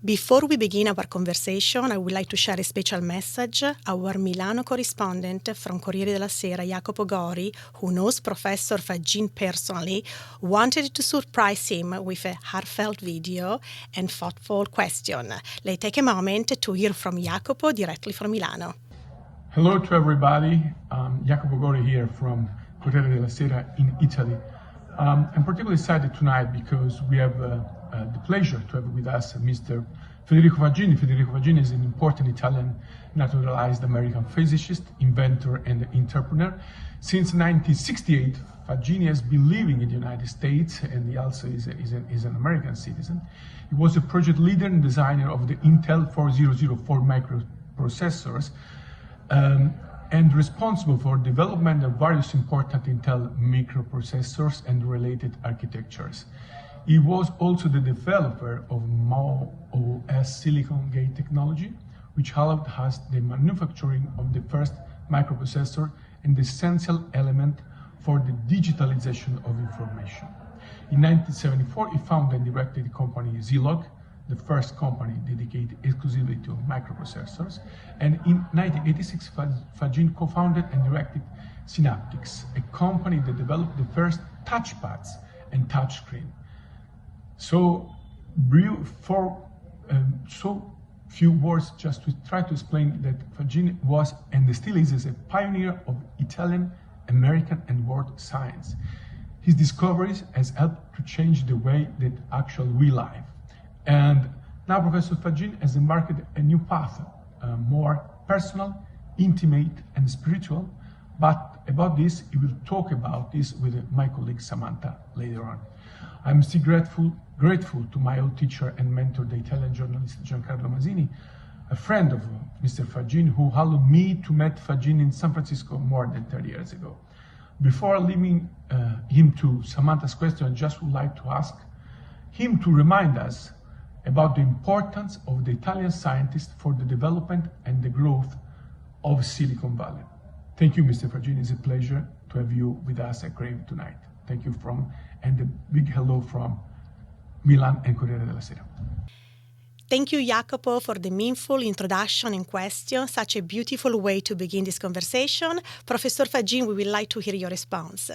Before we begin our conversation, I would like to share a special message. Our Milano correspondent from Corriere della Sera, Iacopo Gori, who knows Professor Faggin personally, wanted to surprise him with a heartfelt video and thoughtful question. Let's take a moment to hear from Iacopo directly from Milano. Hello to everybody. Iacopo Gori here from Corriere della Sera in Italy. I'm particularly excited tonight because we have the pleasure to have with us Mr. Federico Faggin. Federico Faggin is an important Italian naturalized American physicist, inventor, and entrepreneur. Since 1968, Faggin has been living in the United States, and he also is an American citizen. He was a project leader and designer of the Intel 4004 microprocessors, and responsible for development of various important Intel microprocessors and related architectures. He was also the developer of MOS silicon gate technology, which allowed us the manufacturing of the first microprocessor and the essential element for the digitalization of information. In 1974, he founded and directed the company Zilog, the first company dedicated exclusively to microprocessors. And in 1986, Faggin co-founded and directed Synaptics, a company that developed the first touchpads and touchscreen. So few words just to try to explain that Faggin was and still is a pioneer of Italian, American, and world science. His discoveries has helped to change the way that actually we live. And now Professor Faggin has embarked a new path, more personal, intimate, and spiritual. But about this, he will talk about this with my colleague Samantha later on. I'm still grateful to my old teacher and mentor, the Italian journalist Giancarlo Masini, a friend of Mr. Faggin, who allowed me to meet Faggin in San Francisco more than 30 years ago. Before leaving him to Samantha's question, I just would like to ask him to remind us about the importance of the Italian scientists for the development and the growth of Silicon Valley. Thank you, Mr. Faggin. It's a pleasure to have you with us at Crave tonight. Thank you and a big hello from Milan and Corriere della Sera. Thank you, Iacopo, for the meaningful introduction and question. Such a beautiful way to begin this conversation. Professor Faggin, we would like to hear your response.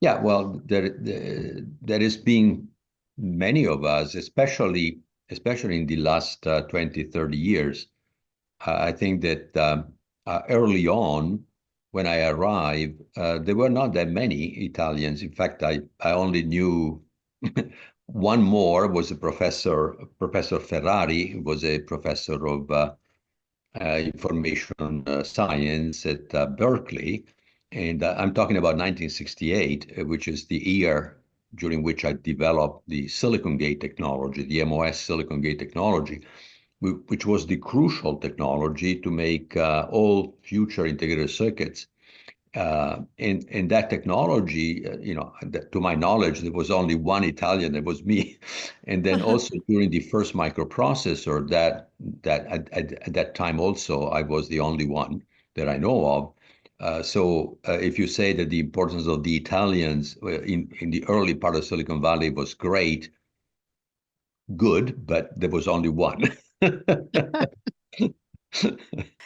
Yeah, well, there has been many of us, especially in the last 20, 30 years. I think that early on, when I arrived, there were not that many Italians. In fact, I only knew one more was Professor Ferrari, who was a professor of information science at Berkeley. And I'm talking about 1968, which is the year during which I developed the silicon gate technology, the MOS silicon gate technology, which was the crucial technology to make all future integrated circuits. And that technology, to my knowledge, there was only one Italian, that was me. And then also during the first microprocessor, that at that time also, I was the only one that I know of. So if you say that the importance of the Italians in the early part of Silicon Valley was good, but there was only one.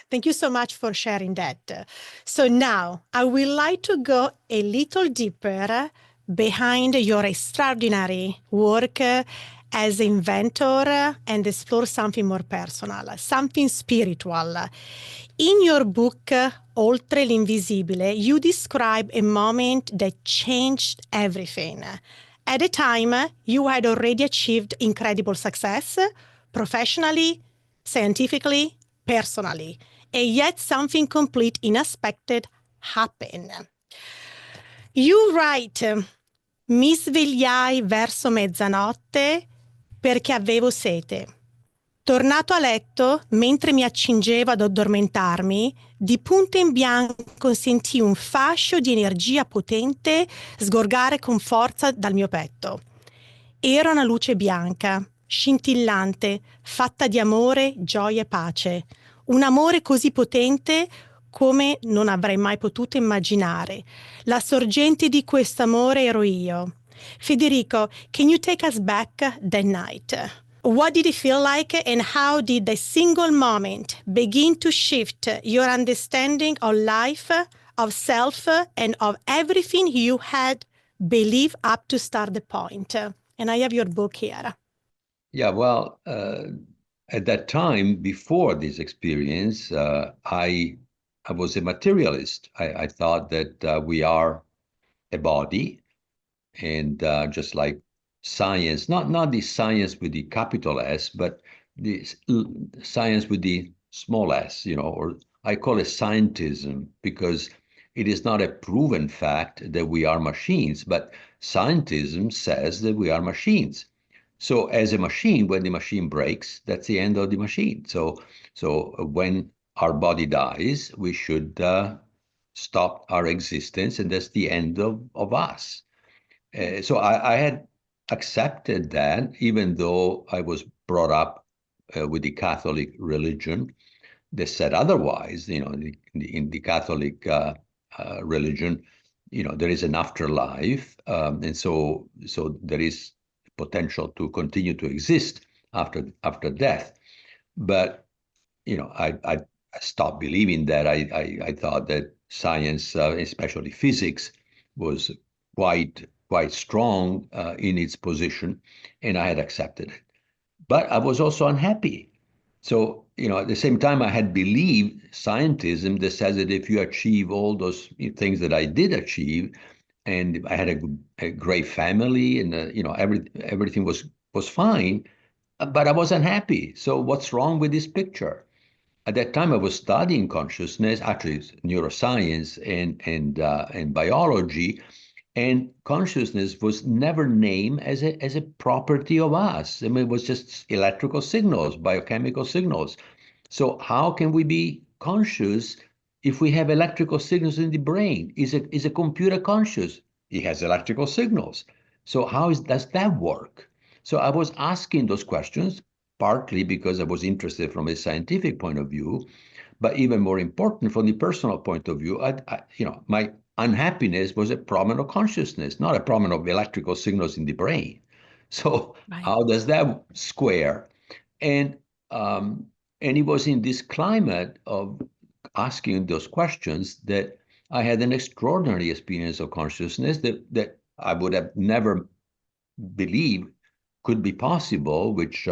Thank you so much for sharing that. So now I would like to go a little deeper behind your extraordinary work as inventor and explore something more personal, something spiritual. In your book, Oltre l'invisibile, you describe a moment that changed everything. At the time, you had already achieved incredible success, professionally, scientifically, personally, and yet something complete unexpected happened. You write, mi svegliai verso mezzanotte perché avevo sete. Tornato a letto, mentre mi accingevo ad addormentarmi, di punto in bianco sentii un fascio di energia potente sgorgare con forza dal mio petto. Era una luce bianca, scintillante, fatta di amore, gioia e pace. Un amore così potente come non avrei mai potuto immaginare. La sorgente di questo amore ero io. Federico, can you take us back that night? What did it feel like, and how did the single moment begin to shift your understanding of life, of self, and of everything you had believed up to start the point? And I have your book here. Yeah, well, at that time, before this experience, I was a materialist. I thought that we are a body, and just like science, not the science with the capital S, but the science with the small s, or I call it scientism because it is not a proven fact that we are machines, but scientism says that we are machines. So as a machine, when the machine breaks, that's the end of the machine. So when our body dies, we should stop our existence, and that's the end of us. So I had accepted that, even though I was brought up with the Catholic religion that said otherwise. In the Catholic religion, there is an afterlife, and so there is potential to continue to exist after death. But I stopped believing that. I thought that science, especially physics, was quite strong in its position, and I had accepted it. But I was also unhappy. So, at the same time, I had believed scientism that says that if you achieve all those things that I did achieve, and I had a great family, and everything was fine, but I was unhappy. So, what's wrong with this picture? At that time, I was studying consciousness, actually neuroscience and biology, and consciousness was never named as a property of us. I mean, it was just electrical signals, biochemical signals. So how can we be conscious if we have electrical signals in the brain? Is a computer conscious? It has electrical signals. So does that work? So I was asking those questions, partly because I was interested from a scientific point of view, but even more important from the personal point of view. My unhappiness was a problem of consciousness, not a problem of electrical signals in the brain. So Right. how does that square? And um, and it was in this climate of asking those questions that I had an extraordinary experience of consciousness that I would have never believed could be possible, which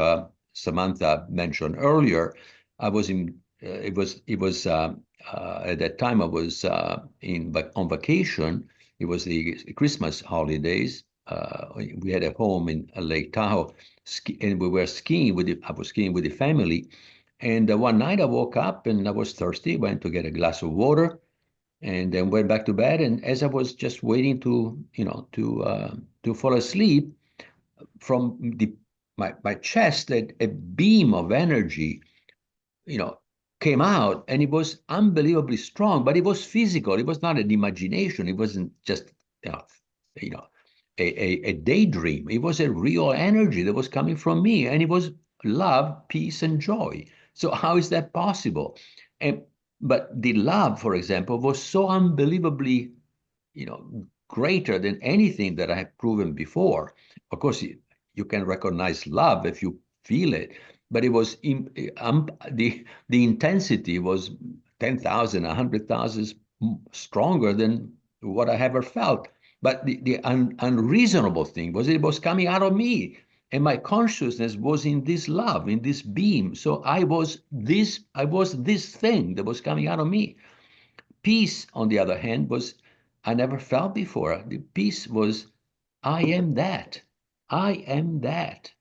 Samantha mentioned earlier. I was in. It was at that time I was on vacation. It was the Christmas holidays. We had a home in Lake Tahoe, and we were skiing I was skiing with the family. And one night I woke up and I was thirsty. Went to get a glass of water, and then went back to bed. And as I was just waiting to fall asleep, from my chest, a beam of energy, you know, came out, and it was unbelievably strong, but it was physical. It was not an imagination. It wasn't just, you know, you know, a daydream. It was a real energy that was coming from me, and it was love, peace, and joy. So how is that possible? And but the love, for example, was so unbelievably, greater than anything that I have proven before. Of course, you can recognize love if you feel it, but it was the intensity was 10,000, 100,000 stronger than what I ever felt. But the unreasonable thing was it was coming out of me, and my consciousness was in this love, in this beam. So I was this thing that was coming out of me. Peace, on the other hand, was I never felt before. The peace was, I am that. I am that.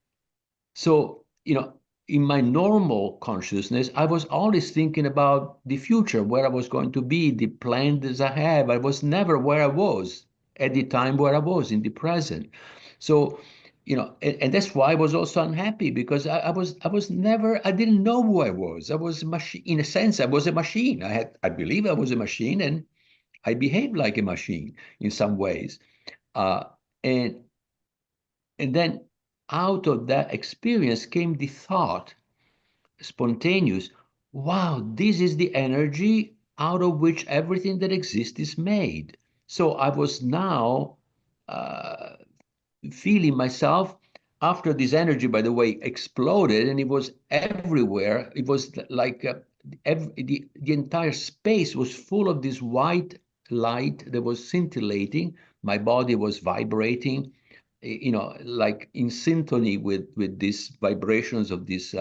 So, in my normal consciousness, I was always thinking about the future, where I was going to be, the plans I have. I was never where I was at the time where I was in the present. So, and that's why I was also unhappy, because I didn't know who I was. I was a machine. In a sense, I was a machine. I believe I was a machine, and I behaved like a machine in some ways. Uh, and and then out of that experience came the thought, spontaneous, wow, this is the energy out of which everything that exists is made. So I was now feeling myself after this energy, by the way, exploded and it was everywhere, it was like the entire space was full of this white light that was scintillating. My body was vibrating, like in symphony with these vibrations of this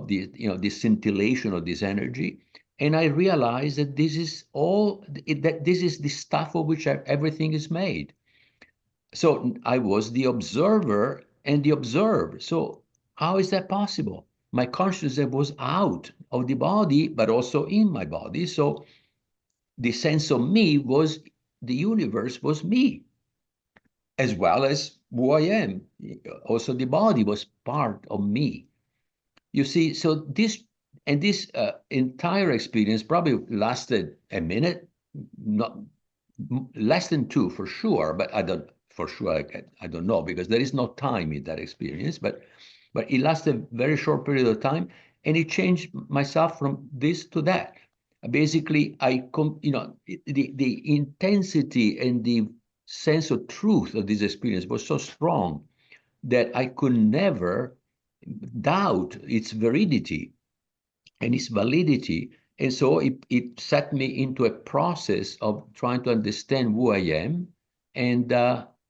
this scintillation of this energy. And I realized that this is that this is the stuff of which everything is made. So I was the observer and the observed. So how is that possible? My consciousness was out of the body, but also in my body. So the sense of me was the universe was me, as well as who I am. Also, the body was part of me. You see, so this entire experience probably lasted a minute, not less than two for sure, but I don't know, because there is no time in that experience, but it lasted a very short period of time, and it changed myself from this to that. Basically, the intensity and the sense of truth of this experience was so strong that I could never doubt its veridity and its validity. And so it set me into a process of trying to understand who I am, and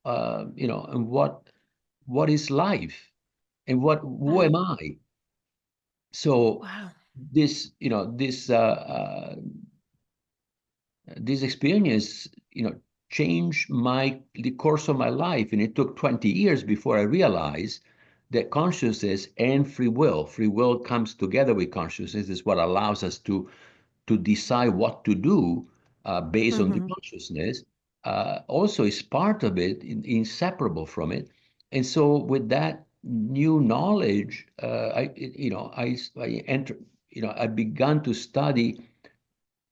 and what is life, and who am I. So Wow. this this experience changed the course of my life, and it took 20 years before I realized that consciousness and free will comes together with consciousness, is what allows us to decide what to do based on the consciousness, also is part of it, inseparable from it. And so with that new knowledge, I began to study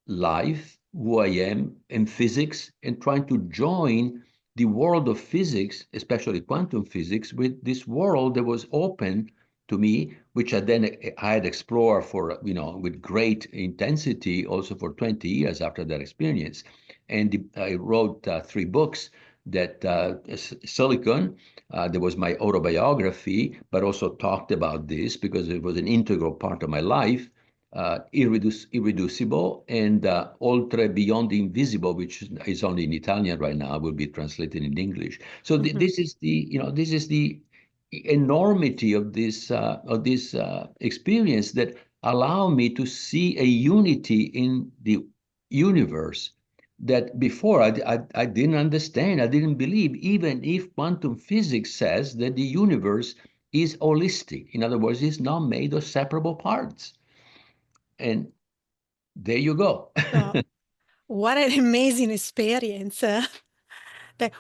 life, who I am, and physics, and trying to join the world of physics, especially quantum physics, with this world that was open to me, which I had explored for, with great intensity also for 20 years after that experience. And I wrote 3 books that Silicon, that was my autobiography, but also talked about this because it was an integral part of my life. Irreducible, and Oltre, Beyond the Invisible, which is only in Italian right now, will be translated in English. So this is the enormity of this experience that allow me to see a unity in the universe that before I didn't understand, I didn't believe, even if quantum physics says that the universe is holistic. In other words, it's not made of separable parts. And there you go. So, what an amazing experience.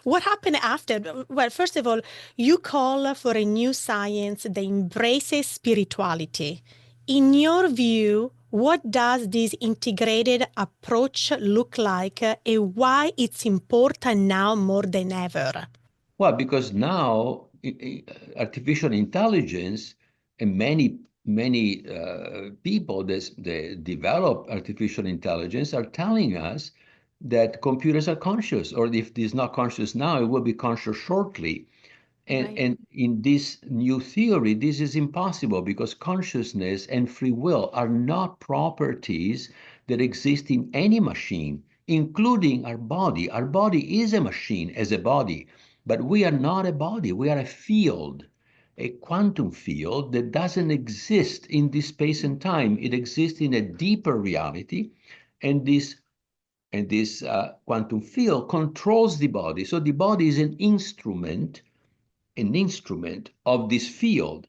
What happened after? Well, first of all, you call for a new science that embraces spirituality. In your view, what does this integrated approach look like, and why it's important now more than ever? Well, because now artificial intelligence, and many people that develop artificial intelligence are telling us that computers are conscious, or if it is not conscious now, it will be conscious shortly. And in this new theory, this is impossible, because consciousness and free will are not properties that exist in any machine, including our body. Our body is a machine as a body, but we are not a body. We are a field, a quantum field that doesn't exist in this space and time. It exists in a deeper reality, and this quantum field controls the body. So the body is an instrument of this field,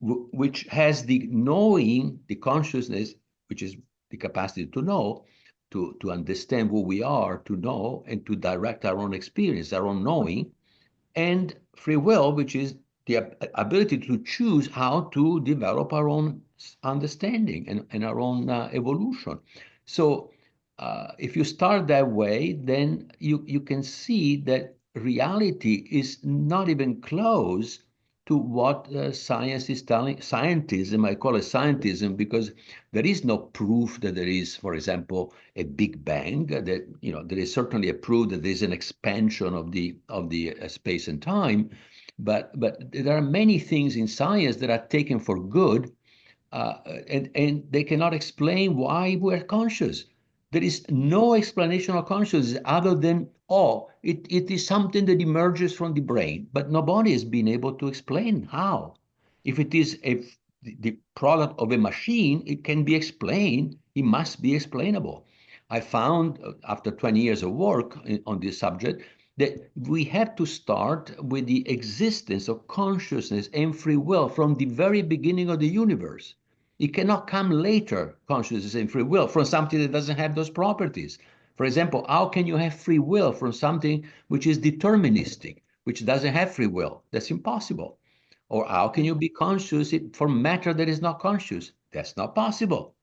which has the knowing, the consciousness, which is the capacity to know, to understand who we are, to know, and to direct our own experience, our own knowing, and free will, which is the ability to choose how to develop our own understanding and our own evolution. So if you start that way, then you can see that reality is not even close to what science is telling. Scientism, I call it scientism, because there is no proof that there is, for example, a Big Bang. That there is certainly a proof that there is an expansion of the space and time, But there are many things in science that are taken for good, and they cannot explain why we're conscious. There is no explanation of consciousness other than, oh, it is something that emerges from the brain, but nobody has been able to explain how. If it is the product of a machine, it can be explained, it must be explainable. I found, after 20 years of work on this subject, that we have to start with the existence of consciousness and free will from the very beginning of the universe. It cannot come later, consciousness and free will, from something that doesn't have those properties. For example, how can you have free will from something which is deterministic, which doesn't have free will? That's impossible. Or how can you be conscious for matter that is not conscious? That's not possible.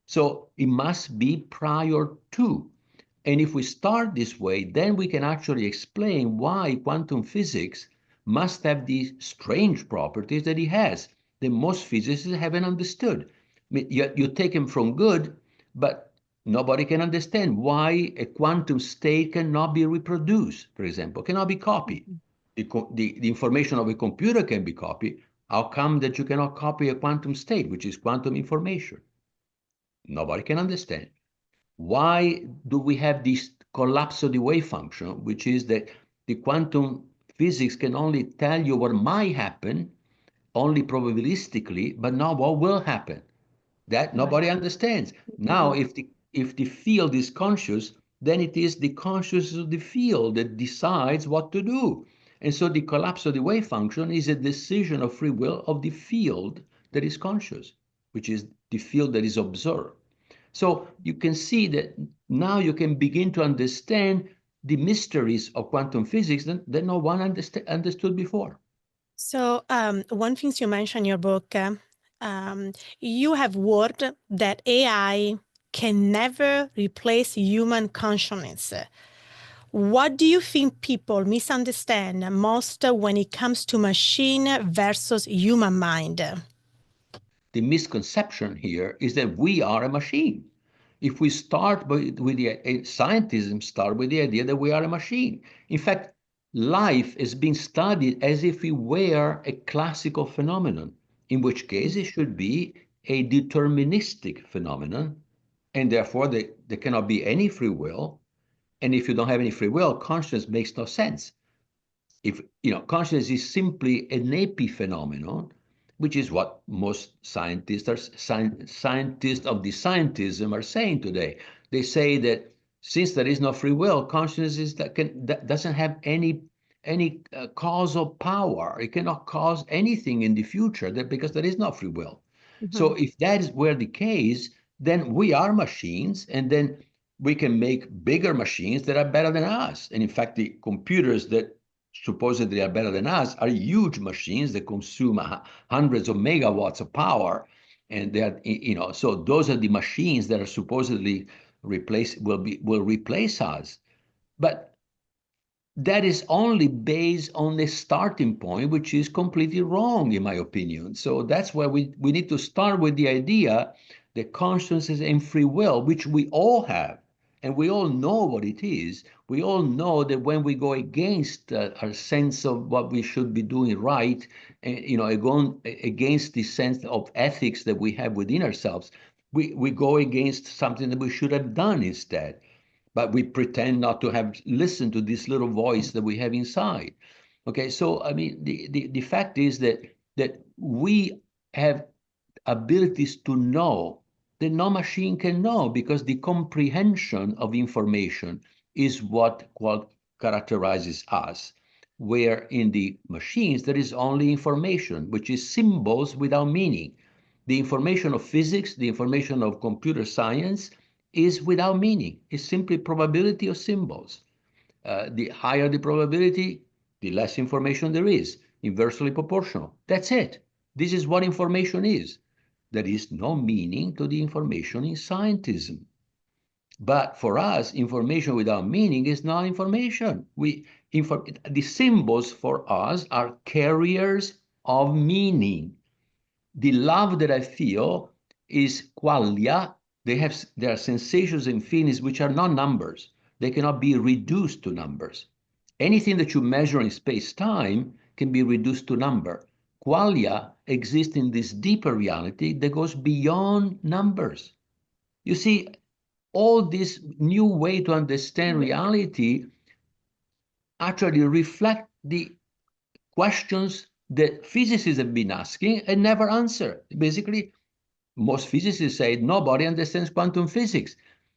So it must be prior to. And if we start this way, then we can actually explain why quantum physics must have these strange properties that it has that most physicists haven't understood. I mean, you take them from good, but nobody can understand why a quantum state cannot be reproduced, for example, cannot be copied. The information of a computer can be copied. How come that you cannot copy a quantum state, which is quantum information? Nobody can understand. Why do we have this collapse of the wave function, which is that the quantum physics can only tell you what might happen, only probabilistically, but not what will happen? That nobody understands. Now, if the field is conscious, then it is the consciousness of the field that decides what to do. And so the collapse of the wave function is a decision of free will of the field that is conscious, which is the field that is observed. So you can see that now you can begin to understand the mysteries of quantum physics that no one understood before. So one thing you mentioned in your book, you have warned that AI can never replace human consciousness. What do you think people misunderstand most when it comes to machine versus human mind? The misconception here is that we are a machine. If we start with the scientism start with the idea that we are a machine. In fact, life is being studied as if it were a classical phenomenon, in which case it should be a deterministic phenomenon, and therefore there cannot be any free will. And if you don't have any free will, consciousness makes no sense. If consciousness is simply an epiphenomenon, which is what most scientists of the scientism are saying today. They say that since there is no free will, consciousness that doesn't have any causal power. It cannot cause anything in the future because there is no free will. So if that were the case, then we are machines, and then we can make bigger machines that are better than us. And in fact, the computers that supposedly are better than us are huge machines that consume hundreds of megawatts of power, and they are, so those are the machines that are supposedly will replace us. But that is only based on the starting point, which is completely wrong, in my opinion. So that's why we need to start with the idea that consciousness and free will, which we all have, and we all know what it is. We all know that when we go against our sense of what we should be doing right, against the sense of ethics that we have within ourselves, we go against something that we should have done instead. But we pretend not to have listened to this little voice that we have inside. Okay, so I mean, the fact is that we have abilities to know that no machine can know, because the comprehension of information is what characterizes us. Where in the machines there is only information, which is symbols without meaning. The information of physics, the information of computer science, is without meaning. It's simply probability of symbols. The higher the probability, the less information there is, inversely proportional. That's it. This is what information is. There is no meaning to the information in scientism. But for us, information without meaning is not information. The symbols for us are carriers of meaning. The love that I feel is qualia. There are sensations and feelings which are not numbers. They cannot be reduced to numbers. Anything that you measure in space-time can be reduced to number. Qualia exists in this deeper reality that goes beyond numbers. You see, all this new way to understand reality actually reflect the questions that physicists have been asking and never answered. Basically, most physicists say nobody understands quantum physics.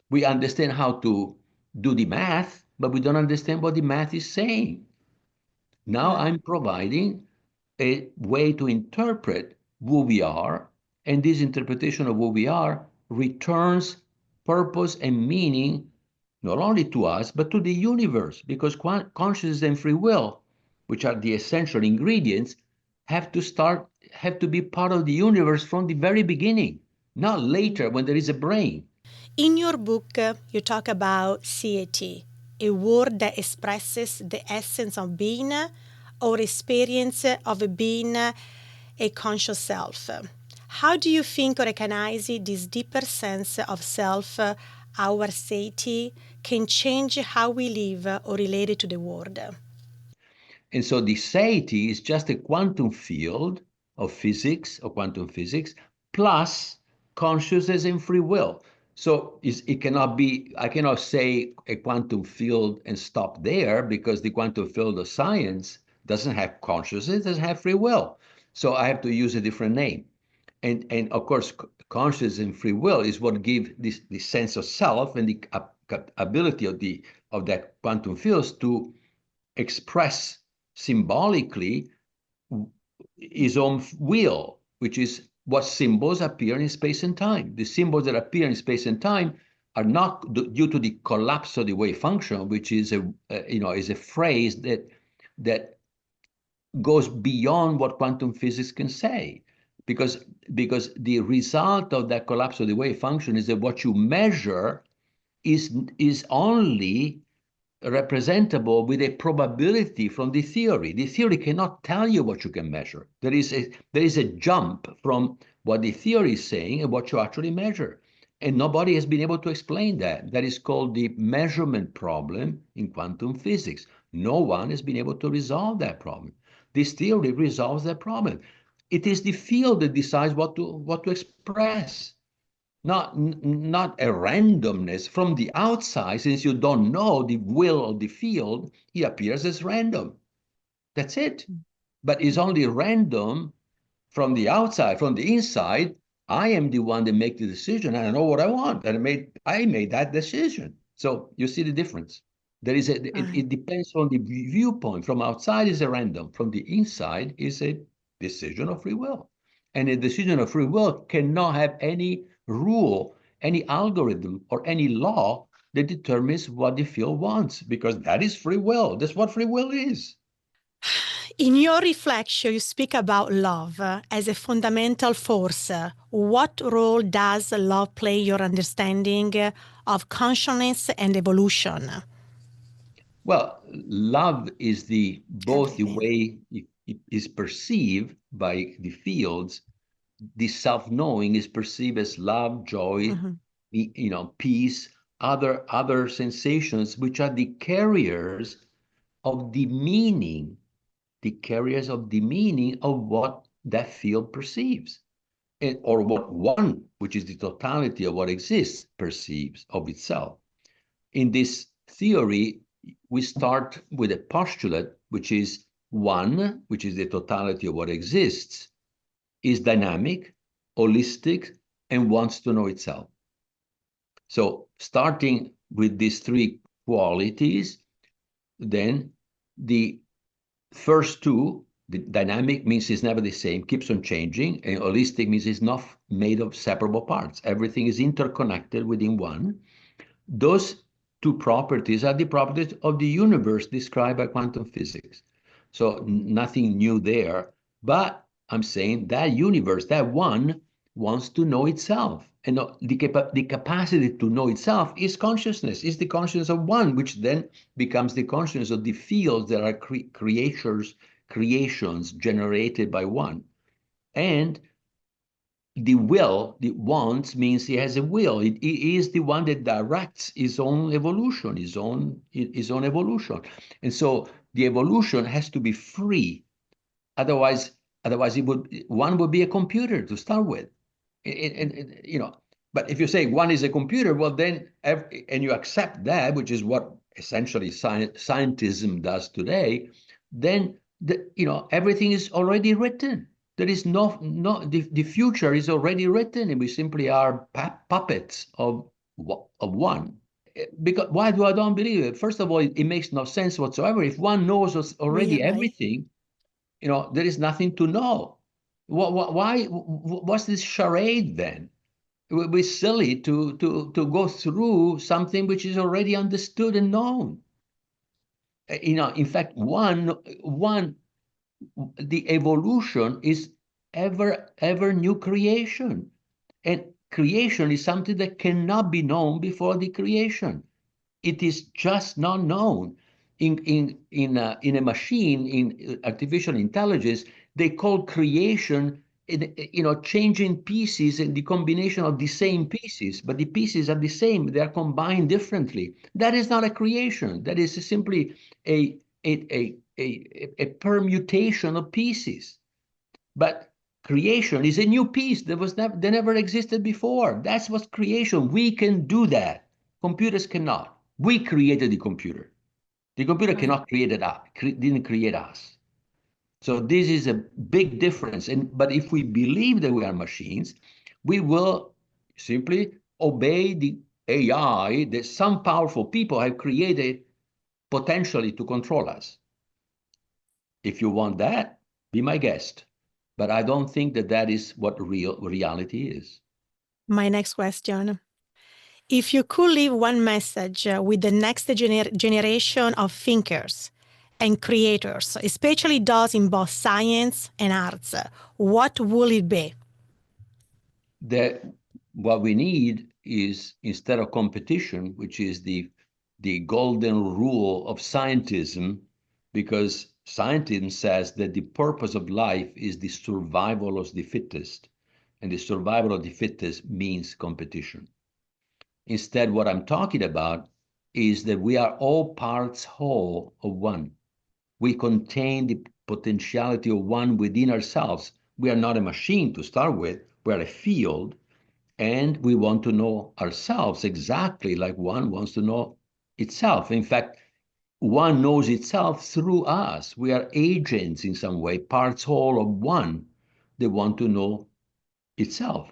We understand how to do the math, but we don't understand what the math is saying. Now I'm providing a way to interpret who we are, and this interpretation of who we are returns purpose and meaning not only to us, but to the universe, because consciousness and free will, which are the essential ingredients, have to be part of the universe from the very beginning, not later when there is a brain. In your book, you talk about CAT, a word that expresses the essence of being or experience of being a conscious self. How do you think recognizing this deeper sense of self, our state, can change how we live or relate to the world? And so the satiety is just a quantum field of physics, or quantum physics, plus consciousness and free will. So it cannot be, I cannot say a quantum field and stop there, because the quantum field of science doesn't have consciousness, doesn't have free will. So I have to use a different name. And of course, consciousness and free will is what give this sense of self and the ability of that quantum fields to express symbolically his own will, which is what symbols appear in space and time. The symbols that appear in space and time are not due to the collapse of the wave function, which is a phrase that goes beyond what quantum physics can say, because the result of that collapse of the wave function is that what you measure is only representable with a probability from the theory. The theory cannot tell you what you can measure. There is a jump from what the theory is saying and what you actually measure. And nobody has been able to explain that. That is called the measurement problem in quantum physics. No one has been able to resolve that problem. This theory resolves that problem. It is the field that decides what to express. Not a randomness from the outside. Since you don't know the will of the field, it appears as random. That's it. But it's only random from the outside. From the inside, I am the one that makes the decision, and I know what I want, and I made that decision. So you see the difference. It depends on the viewpoint. From outside is a random. From the inside is a decision of free will. And a decision of free will cannot have any rule, any algorithm, or any law that determines what the field wants, because that is free will. That's what free will is. In your reflection, you speak about love as a fundamental force. What role does love play in your understanding of consciousness and evolution? Well, love is both the way it is perceived by the fields. The self-knowing is perceived as love, joy, peace, other sensations, which are the carriers of the meaning, of what that field perceives, or what one, which is the totality of what exists, perceives of itself. In this theory, we start with a postulate, which is one, which is the totality of what exists, is dynamic, holistic, and wants to know itself. So starting with these three qualities, then the first two, the dynamic means it's never the same, keeps on changing, and holistic means it's not made of separable parts. Everything is interconnected within one. Those two properties are the properties of the universe described by quantum physics. So nothing new there, but I'm saying that universe, that one, wants to know itself. And the capacity to know itself is consciousness, is the consciousness of one, which then becomes the consciousness of the fields that are creations generated by one. And the will, the wants, means he has a will. He is the one that directs his own evolution, his own evolution. And so the evolution has to be free Otherwise, one would be a computer to start with. But if you say one is a computer, well, then, and you accept that, which is what essentially scientism does today, then everything is already written. There is the future is already written, and we simply are puppets of one. Because why do I don't believe it? First of all, it makes no sense whatsoever. If one knows already everything, there is nothing to know. What's this charade then? We're silly to go through something which is already understood and known. In fact, the evolution is ever new creation, and creation is something that cannot be known before the creation. It is just not known. In a machine, in artificial intelligence, they call creation, changing pieces and the combination of the same pieces, but the pieces are the same. They are combined differently. That is not a creation. That is simply a permutation of pieces. But creation is a new piece that never existed before. That's what's creation. We can do that. Computers cannot. We created the computer. The computer cannot didn't create us. So this is a big difference. But if we believe that we are machines, we will simply obey the AI that some powerful people have created potentially to control us. If you want that, be my guest. But I don't think that is what reality is. My next question. If you could leave one message with the next generation of thinkers and creators, especially those in both science and arts, what will it be? That what we need is, instead of competition, which is the golden rule of scientism, because scientism says that the purpose of life is the survival of the fittest, and the survival of the fittest means competition. Instead, what I'm talking about is that we are all parts whole of one. We contain the potentiality of one within ourselves. We are not a machine to start with. We are a field, and we want to know ourselves exactly like one wants to know itself. In fact, one knows itself through us. We are agents in some way, parts whole of one that want to know itself.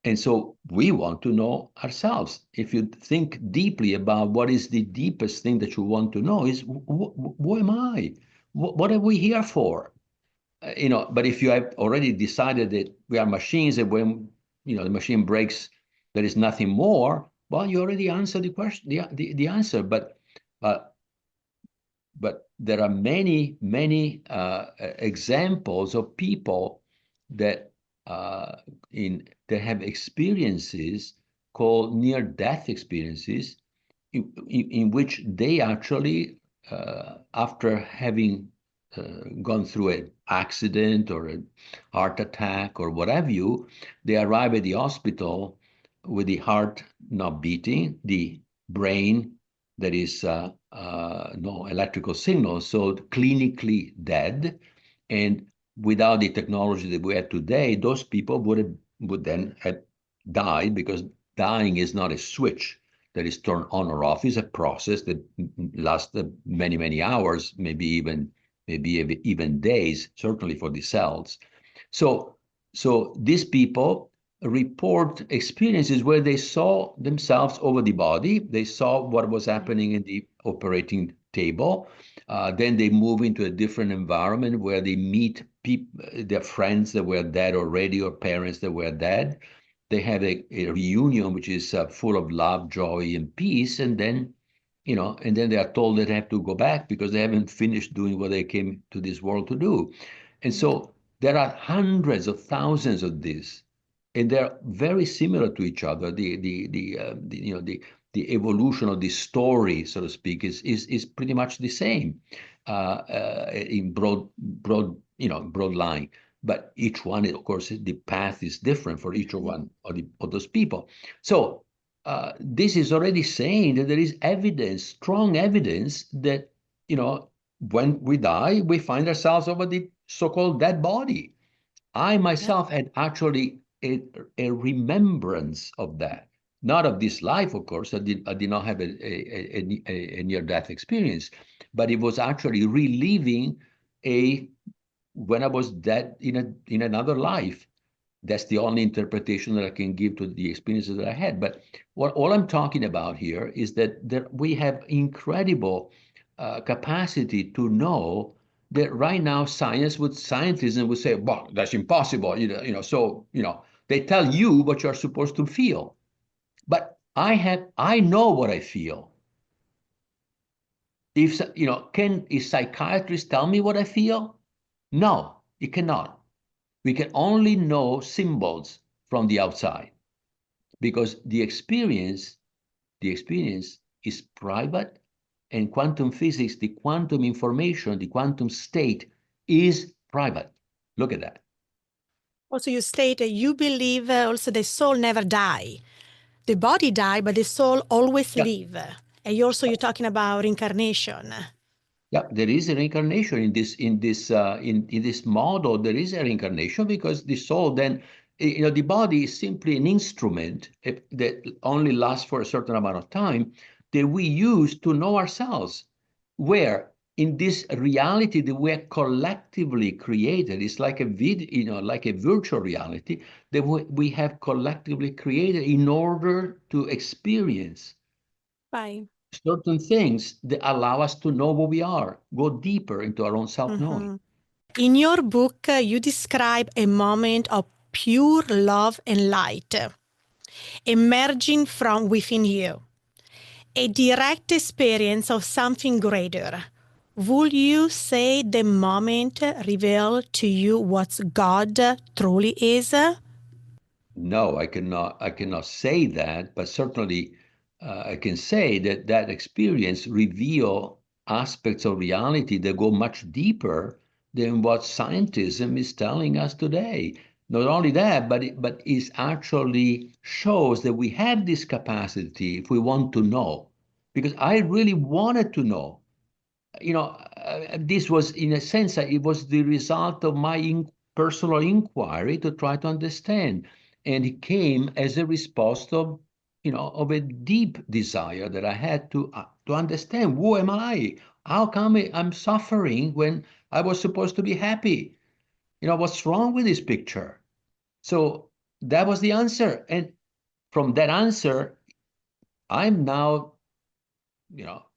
And so we want to know ourselves. If you think deeply about what is the deepest thing that you want to know is, who am I? What are we here for? But if you have already decided that we are machines, and when the machine breaks, there is nothing more, well, you already answered the question, the answer. But there are many examples of people that that have experiences called near-death experiences, in which they actually, after having gone through an accident or a heart attack or what have you, they arrive at the hospital with the heart not beating, the brain that is no electrical signals, so clinically dead. And without the technology that we have today, those people would then have died, because dying is not a switch that is turned on or off. It's a process that lasts many hours, maybe even days, certainly for the cells. So these people report experiences where they saw themselves over the body. They saw what was happening in the operating table. Then they move into a different environment where they meet their friends that were dead already, or parents that were dead. They have a reunion which is full of love, joy, and peace. And then, and then they are told that they have to go back because they haven't finished doing what they came to this world to do. And so there are hundreds of thousands of these, and they're very similar to each other. The evolution of the story, so to speak, is pretty much the same in broad line. But each one, of course, the path is different for each one of those people. So this is already saying that there is evidence, strong evidence, that when we die, we find ourselves over the so-called dead body. I myself had actually a remembrance of that. Not of this life, of course. I did not have a near-death experience, but it was actually reliving when I was dead in another life. That's the only interpretation that I can give to the experiences that I had. But all I'm talking about here is that we have incredible capacity to know that right now scientism would say, well, that's impossible. So they tell you what you're supposed to feel. But I know what I feel. If can a psychiatrist tell me what I feel? No, it cannot. We can only know symbols from the outside because the experience is private, and quantum physics, the quantum information, the quantum state is private. Look at that. Also, you state that you believe also the soul never die. The body die, but the soul always live. And you're talking about reincarnation. Yeah, there is a reincarnation in this model. There is a reincarnation because the soul then, the body is simply an instrument that only lasts for a certain amount of time that we use to know ourselves. Where in this reality that we are collectively created, it's like a like a virtual reality that we have collectively created in order to experience. Right. Certain things that allow us to know who we are, go deeper into our own self-knowing. In your book, you describe a moment of pure love and light emerging from within you, a direct experience of something greater. Would you say the moment revealed to you what God truly is? No, I cannot say that, but certainly I can say that that experience reveal aspects of reality that go much deeper than what scientism is telling us today. Not only that, but it actually shows that we have this capacity if we want to know. Because I really wanted to know. This was, in a sense, it was the result of my personal inquiry to try to understand. And it came as a response of a deep desire that I had to understand, who am I? How come I'm suffering when I was supposed to be happy? What's wrong with this picture? So that was the answer. And from that answer, I'm now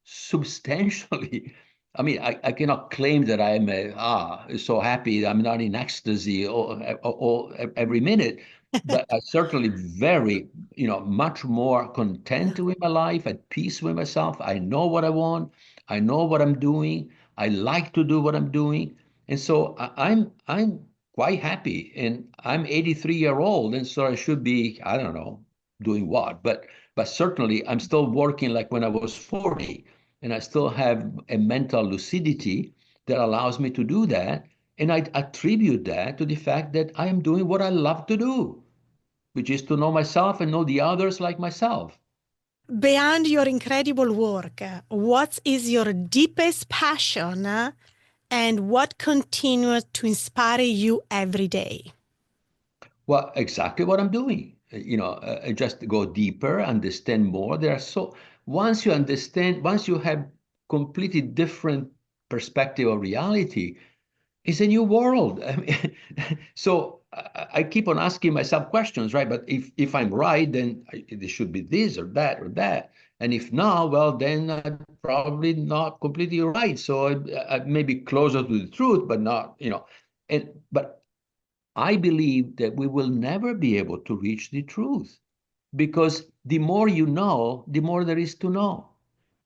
substantially. I mean, I cannot claim that I'm so happy. I'm not in ecstasy every minute, but I'm certainly very, much more content with my life, at peace with myself. I know what I want. I know what I'm doing. I like to do what I'm doing, and so I'm quite happy. And I'm 83-year old, and so I should be, I don't know, doing what, but certainly I'm still working like when I was 40, and I still have a mental lucidity that allows me to do that. And I attribute that to the fact that I am doing what I love to do, which is to know myself and know the others like myself. Beyond your incredible work, what is your deepest passion and what continues to inspire you every day? Well, exactly what I'm doing. Just go deeper, understand more. Once you understand, once you have completely different perspective of reality, it's a new world. I mean, so I keep on asking myself questions, right? But if I'm right, then it should be this or that or that. And if not, well, then I'm probably not completely right. So I may be closer to the truth, but not, but I believe that we will never be able to reach the truth because the more you know, the more there is to know.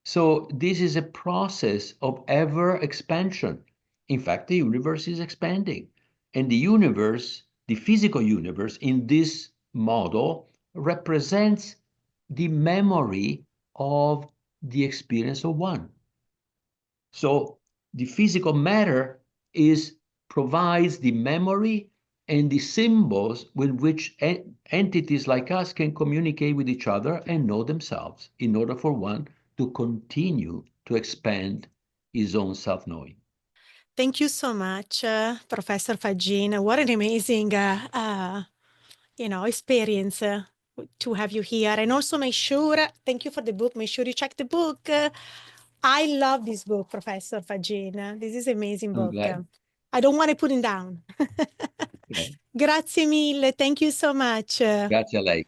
So this is a process of ever expansion. In fact, the universe is expanding. And the universe, the physical universe in this model represents the memory of the experience of one. So the physical matter provides the memory and the symbols with which entities like us can communicate with each other and know themselves in order for one to continue to expand his own self-knowing. Thank you so much, Professor Faggin. What an amazing, experience to have you here. And also thank you for the book. Make sure you check the book. I love this book, Professor Faggin. This is an amazing I'm book. glad. I don't want to put it down. Okay. Grazie mille. Thank you so much. Grazie a lei.